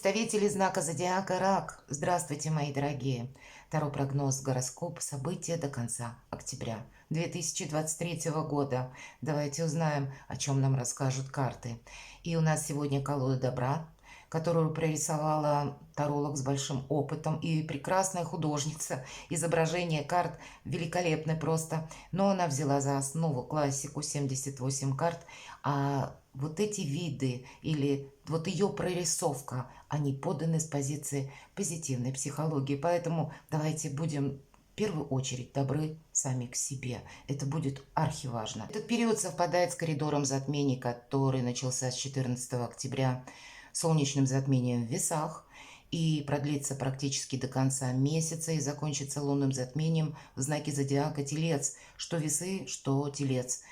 Представители знака зодиака Рак. Здравствуйте, мои дорогие. Таро прогноз, гороскоп, события до конца октября 2023 года. Давайте узнаем, о чем нам расскажут карты. И у нас сегодня колода добра, которую прорисовала таролог с большим опытом и прекрасная художница. Изображение карт великолепное просто, но она взяла за основу классику 78 карт, а вот эти виды или вот ее прорисовка, они поданы с позиции позитивной психологии. Поэтому давайте будем в первую очередь добры сами к себе. Это будет архиважно. Этот период совпадает с коридором затмений, который начался с 14 октября, солнечным затмением в Весах, и продлится практически до конца месяца и закончится лунным затмением в знаке зодиака Телец. Что Весы, что Телец.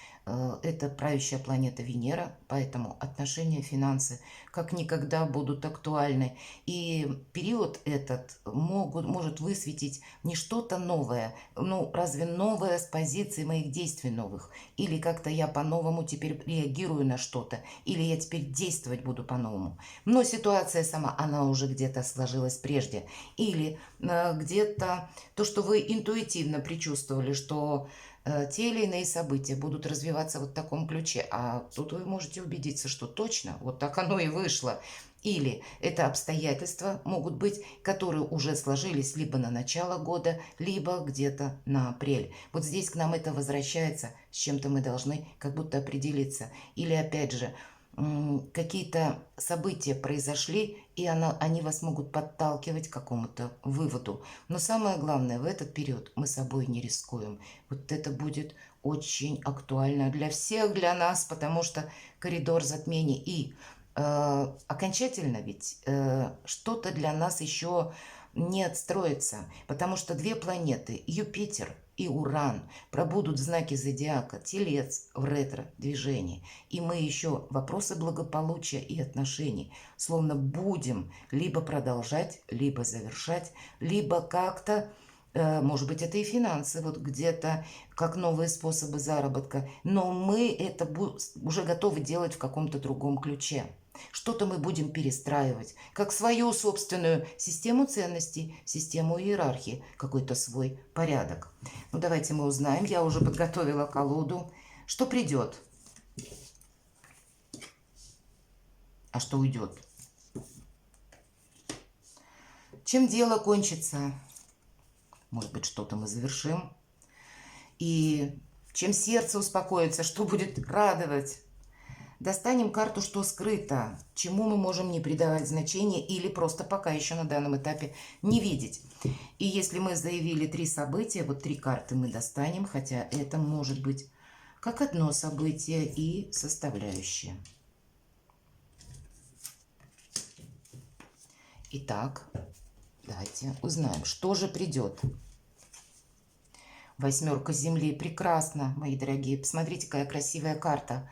Это правящая планета Венера, поэтому отношения, финансы как никогда будут актуальны. И период этот может высветить не что-то новое, ну разве новое с позиции моих действий новых, или как-то я по-новому теперь реагирую на что-то, или я теперь действовать буду по-новому. Но ситуация сама, она уже где-то сложилась прежде, или где-то то, что вы интуитивно предчувствовали, что те или иные события будут развиваться вот в таком ключе, а тут вы можете убедиться, что точно вот так оно и вышло. Или это обстоятельства могут быть, которые уже сложились либо на начало года, либо где-то на апрель. Вот здесь к нам это возвращается, с чем-то мы должны как будто определиться. Или опять же, какие-то события произошли, и они вас могут подталкивать к какому-то выводу. Но самое главное, в этот период мы собой не рискуем. Вот это будет очень актуально для всех, для нас, потому что коридор затмений. И окончательно ведь что-то для нас еще не отстроится, потому что две планеты, Юпитер и Уран, пробудут в знаке зодиака Телец в ретро-движении. И мы еще вопросы благополучия и отношений словно будем либо продолжать, либо завершать, либо как-то, может быть, это и финансы, вот где-то как новые способы заработка, но мы это уже готовы делать в каком-то другом ключе. Что-то мы будем перестраивать, как свою собственную систему ценностей, систему иерархии, какой-то свой порядок. Ну, давайте мы узнаем. Я уже подготовила колоду. Что придет? А что уйдет? Чем дело кончится? Может быть, что-то мы завершим. И чем сердце успокоится, что будет радовать? Достанем карту «Что скрыто», чему мы можем не придавать значения или просто пока еще на данном этапе не видеть. И если мы заявили 3 события, вот 3 карты мы достанем, хотя это может быть как одно событие и составляющие. Итак, давайте узнаем, что же придет. Восьмерка Земли. Прекрасно, мои дорогие. Посмотрите, какая красивая карта.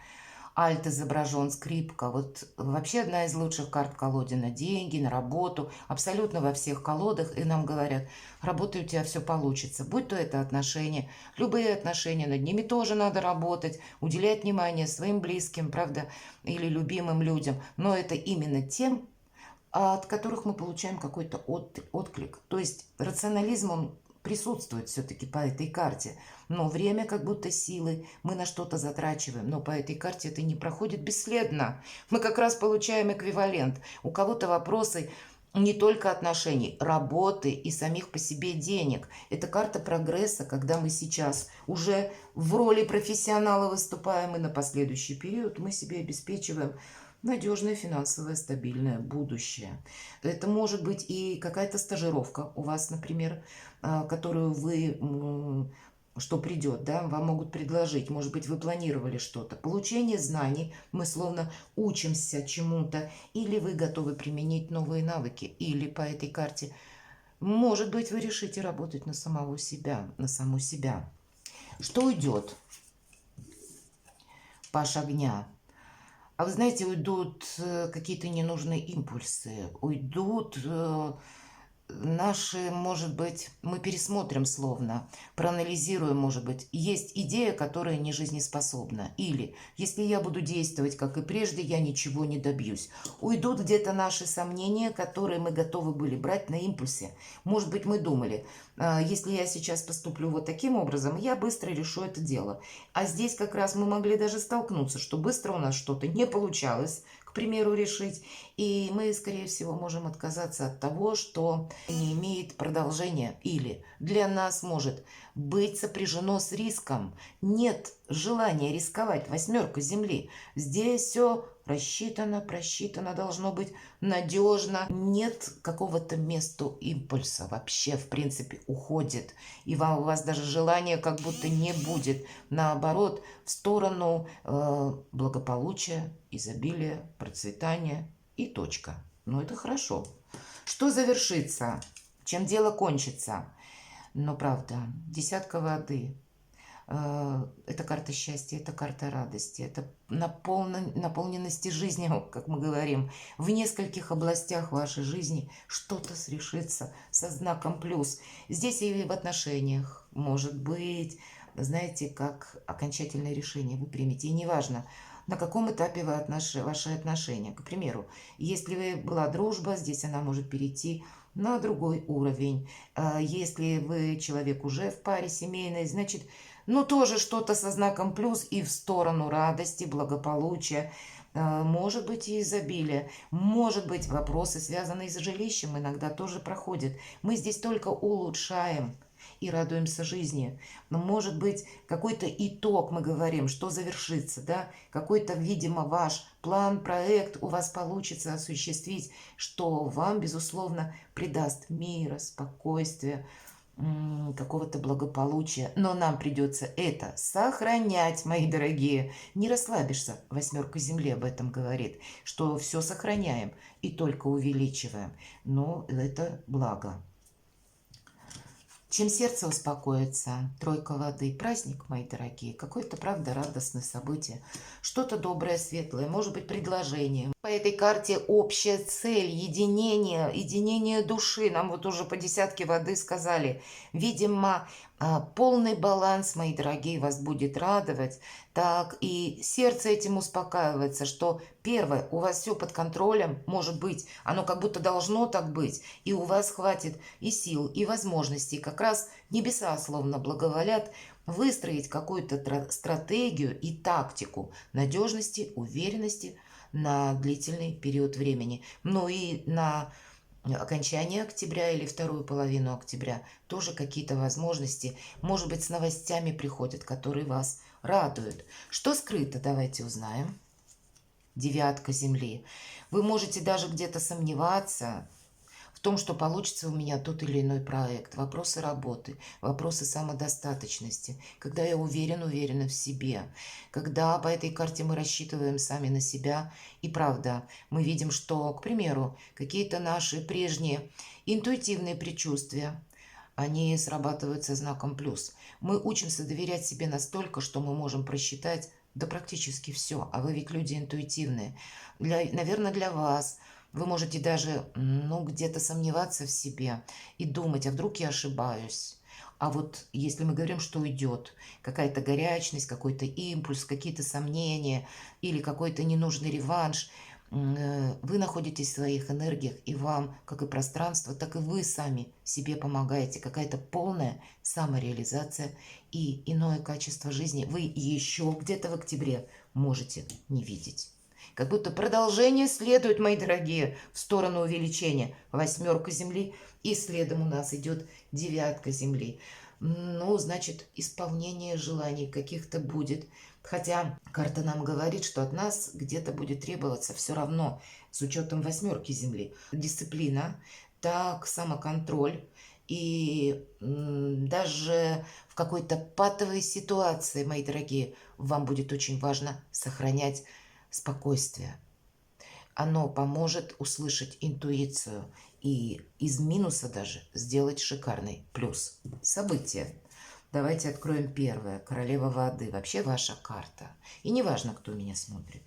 Альт изображен, скрипка. Вот вообще одна из лучших карт в колоде на деньги, на работу. Абсолютно во всех колодах. И нам говорят, работай, у тебя все получится. Будь то это отношения, любые отношения, над ними тоже надо работать, уделять внимание своим близким, правда, или любимым людям. Но это именно тем, от которых мы получаем какой-то отклик. То есть рационализм, он присутствует все-таки по этой карте. Но время как будто силы, мы на что-то затрачиваем. Но по этой карте это не проходит бесследно. Мы как раз получаем эквивалент. У кого-то вопросы не только отношений, работы и самих по себе денег. Это карта прогресса, когда мы сейчас уже в роли профессионала выступаем, и на последующий период мы себе обеспечиваем надежное финансовое стабильное будущее. Это может быть и какая-то стажировка у вас, например, которую вы, что придет, да, вам могут предложить. Может быть, вы планировали что-то. Получение знаний, мы словно учимся чему-то, или вы готовы применить новые навыки, или по этой карте, может быть, вы решите работать на самого себя, на саму себя. Что уйдет? Паш огня. А вы знаете, уйдут какие-то ненужные импульсы, уйдут наши, может быть, мы пересмотрим словно, проанализируем, может быть, есть идея, которая не жизнеспособна. Или, если я буду действовать, как и прежде, я ничего не добьюсь. Уйдут где-то наши сомнения, которые мы готовы были брать на импульсе. Может быть, мы думали, если я сейчас поступлю вот таким образом, я быстро решу это дело. А здесь как раз мы могли даже столкнуться, что быстро у нас что-то не получалось, к примеру, решить. И мы, скорее всего, можем отказаться от того, что не имеет продолжения или для нас может быть сопряжено с риском. Нет желания рисковать. Восьмерка Земли. Здесь все рассчитано, просчитано, должно быть надежно. Нет какого-то месту импульса. Вообще, в принципе, уходит. И у вас даже желания как будто не будет. Наоборот, в сторону благополучия, изобилия, процветания и точка. Ну, это хорошо. Что завершится? Чем дело кончится? Но правда, десятка воды. Это карта счастья, это карта радости, это наполненности жизнью, как мы говорим. В нескольких областях вашей жизни что-то срешится со знаком плюс. Здесь и в отношениях, может быть, знаете, как окончательное решение вы примете. И неважно, на каком этапе ваши отношения. К примеру, если была дружба, здесь она может перейти на другой уровень. Если вы человек уже в паре семейной, значит, ну тоже что-то со знаком плюс и в сторону радости, благополучия. Может быть и изобилие, может быть вопросы, связанные с жилищем, иногда тоже проходят. Мы здесь только улучшаем и радуемся жизни. Но может быть какой-то итог, мы говорим, что завершится, да, какой-то, видимо, ваш план, проект у вас получится осуществить, что вам, безусловно, придаст мира, спокойствия, какого-то благополучия. Но нам придется это сохранять, мои дорогие. Не расслабишься. Восьмерка Земли об этом говорит, что все сохраняем и только увеличиваем. Но это благо. Чем сердце успокоится, тройка воды, праздник, мои дорогие, какое-то, правда, радостное событие, что-то доброе, светлое, может быть, предложение. По этой карте общая цель, единение души, нам вот уже по десятке воды сказали. Видимо, полный баланс, мои дорогие, вас будет радовать. Так, и сердце этим успокаивается, что первое, у вас все под контролем, может быть, оно как будто должно так быть, и у вас хватит и сил, и возможностей, как раз небеса словно благоволят, выстроить какую-то стратегию и тактику надежности, уверенности на длительный период времени. Ну и на окончание октября или вторую половину октября тоже какие-то возможности, может быть, с новостями приходят, которые вас радуют. Что скрыто, давайте узнаем. Девятка Земли. Вы можете даже где-то сомневаться в том, что получится у меня тот или иной проект. Вопросы работы, вопросы самодостаточности. Когда я уверена в себе. Когда по этой карте мы рассчитываем сами на себя. И правда, мы видим, что, к примеру, какие-то наши прежние интуитивные предчувствия, они срабатывают со знаком плюс. Мы учимся доверять себе настолько, что мы можем просчитать да практически все. А вы ведь люди интуитивные. Наверное, для вас вы можете даже, ну, где-то сомневаться в себе и думать, а вдруг я ошибаюсь. А вот если мы говорим, что уйдет какая-то горячность, какой-то импульс, какие-то сомнения или какой-то ненужный реванш, вы находитесь в своих энергиях, и вам, как и пространство, так и вы сами себе помогаете. Какая-то полная самореализация и иное качество жизни вы еще где-то в октябре можете не видеть. Как будто продолжение следует, мои дорогие, в сторону увеличения. Восьмерка Земли, и следом у нас идет девятка Земли. Ну, значит, исполнение желаний каких-то будет. Хотя карта нам говорит, что от нас где-то будет требоваться все равно, с учетом восьмерки Земли, дисциплина, так, самоконтроль. И даже в какой-то патовой ситуации, мои дорогие, вам будет очень важно сохранять спокойствие. Оно поможет услышать интуицию и из минуса даже сделать шикарный плюс. События. Давайте откроем первое. Королева воды. Вообще ваша карта. И не важно, кто меня смотрит.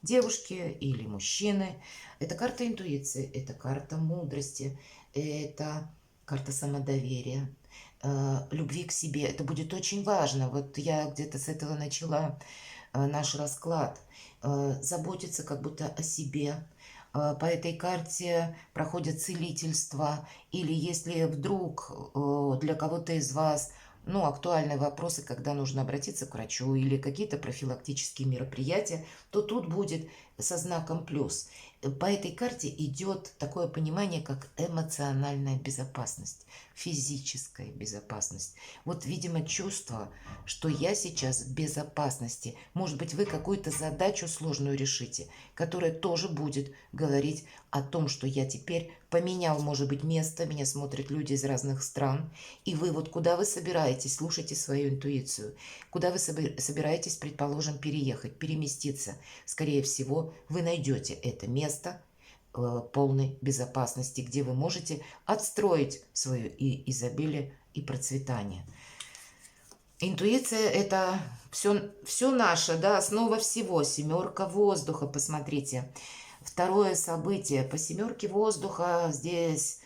девушки или мужчины. Это карта интуиции, это карта мудрости, это карта самодоверия, любви к себе. Это будет очень важно. Вот я где-то с этого начала наш расклад. Заботиться как будто о себе. По этой карте проходят целительства. Или если вдруг для кого-то из вас актуальные вопросы, когда нужно обратиться к врачу или какие-то профилактические мероприятия, то тут будет со знаком плюс. По этой карте идет такое понимание, как эмоциональная безопасность, физическая безопасность. Вот, видимо, чувство, что я сейчас в безопасности. Может быть, вы какую-то задачу сложную решите, которая тоже будет говорить о том, что я теперь поменял, может быть, место, меня смотрят люди из разных стран, и вы вот куда вы собираетесь, слушайте свою интуицию, куда вы собираетесь, предположим, переехать, переместиться, скорее всего, вы найдете это место полной безопасности, где вы можете отстроить свое и изобилие, и процветание. Интуиция – это все наше, да, основа всего. Семерка воздуха, посмотрите. Второе событие по семерке воздуха здесь,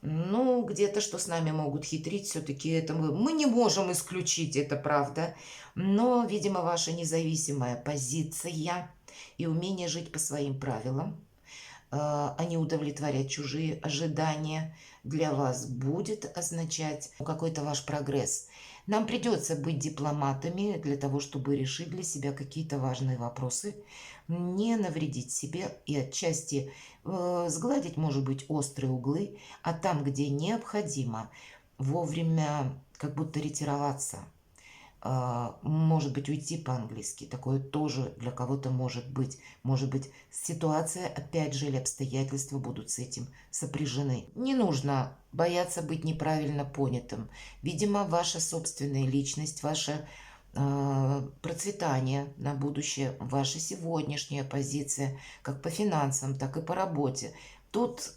где-то что с нами могут хитрить, все-таки это мы не можем исключить, это правда. Но, видимо, ваша независимая позиция и умение жить по своим правилам, а не удовлетворять чужие ожидания, для вас будет означать какой-то ваш прогресс. Нам придется быть дипломатами для того, чтобы решить для себя какие-то важные вопросы, не навредить себе и отчасти сгладить, может быть, острые углы, а там, где необходимо, вовремя как будто ретироваться. Может быть, уйти по-английски. Такое тоже для кого-то может быть. Может быть, ситуация, опять же, или обстоятельства будут с этим сопряжены. Не нужно бояться быть неправильно понятым. Видимо, ваша собственная личность, ваше процветание на будущее, ваша сегодняшняя позиция, как по финансам, так и по работе. Тут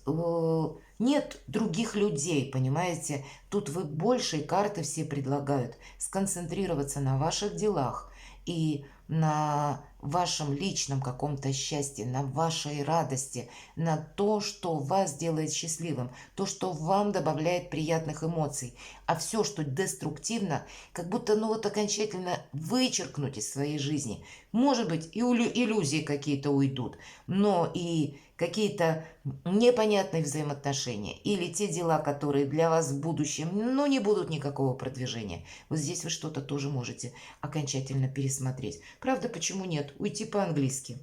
нет других людей, понимаете? Тут вы большие карты все предлагают сконцентрироваться на ваших делах и на вашем личном каком-то счастье, на вашей радости, на то, что вас делает счастливым, то, что вам добавляет приятных эмоций. А все, что деструктивно, как будто окончательно вычеркнуть из своей жизни. Может быть, и иллюзии какие-то уйдут, но и какие-то непонятные взаимоотношения или те дела, которые для вас в будущем, не будут никакого продвижения. Вот здесь вы что-то тоже можете окончательно пересмотреть. Правда, почему нет? Уйти по-английски.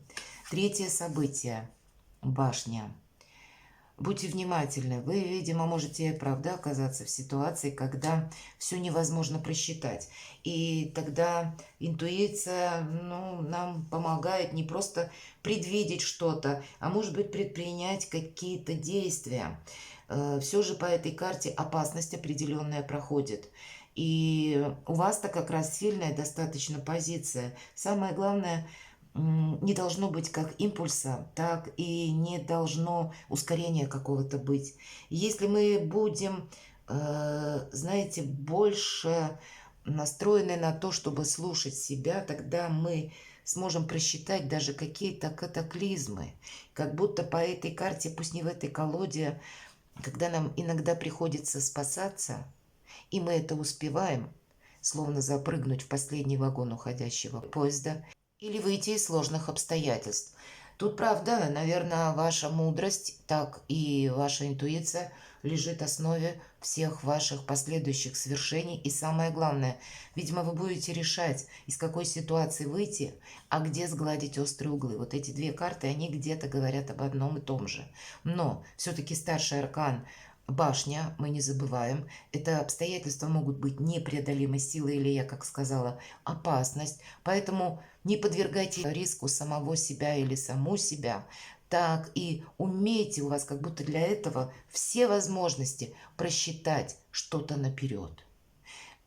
Третье событие. Башня. Будьте внимательны. Вы, видимо, можете, правда, оказаться в ситуации, когда все невозможно просчитать. И тогда интуиция, нам помогает не просто предвидеть что-то, а может быть предпринять какие-то действия. Все же по этой карте опасность определенная проходит. И у вас-то как раз сильная достаточно позиция. Самое главное, не должно быть как импульса, так и не должно ускорения какого-то быть. Если мы будем, знаете, больше настроены на то, чтобы слушать себя, тогда мы сможем просчитать даже какие-то катаклизмы. Как будто по этой карте, пусть не в этой колоде, когда нам иногда приходится спасаться, и мы это успеваем, словно запрыгнуть в последний вагон уходящего поезда, или выйти из сложных обстоятельств. Тут, правда, наверное, ваша мудрость, так и ваша интуиция лежит в основе всех ваших последующих свершений. И самое главное, видимо, вы будете решать, из какой ситуации выйти, а где сгладить острые углы. Вот эти две карты, они где-то говорят об одном и том же. Но все-таки старший аркан башня, мы не забываем, это обстоятельства могут быть непреодолимой силой или, я как сказала, опасность. Поэтому не подвергайте риску самого себя или саму себя. Так и умейте, у вас как будто для этого все возможности просчитать что-то наперед.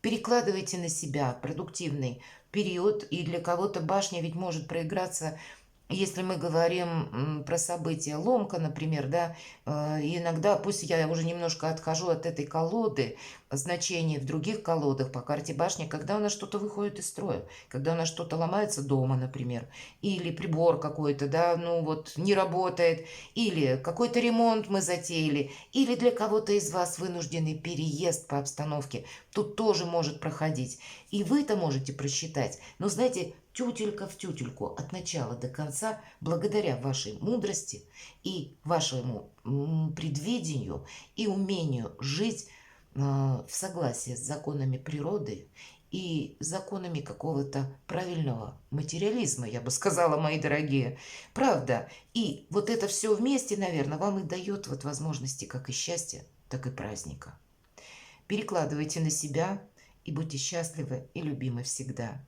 Перекладывайте на себя продуктивный период, и для кого-то башня ведь может проиграться Если мы говорим про события ломка, например, да, иногда, пусть я уже немножко отхожу от этой колоды, значение в других колодах по карте башни, когда у нас что-то выходит из строя, когда у нас что-то ломается дома, например, или прибор какой-то, да, ну вот не работает, или какой-то ремонт мы затеяли, или для кого-то из вас вынужденный переезд по обстановке, тут тоже может проходить. И вы это можете просчитать. Но знаете, тютелька в тютельку от начала до конца, благодаря вашей мудрости и вашему предвидению и умению жить в согласии с законами природы и законами какого-то правильного материализма, я бы сказала, мои дорогие. Правда. И вот это все вместе, наверное, вам и дает вот возможности как и счастья, так и праздника. Перекладывайте на себя и будьте счастливы и любимы всегда.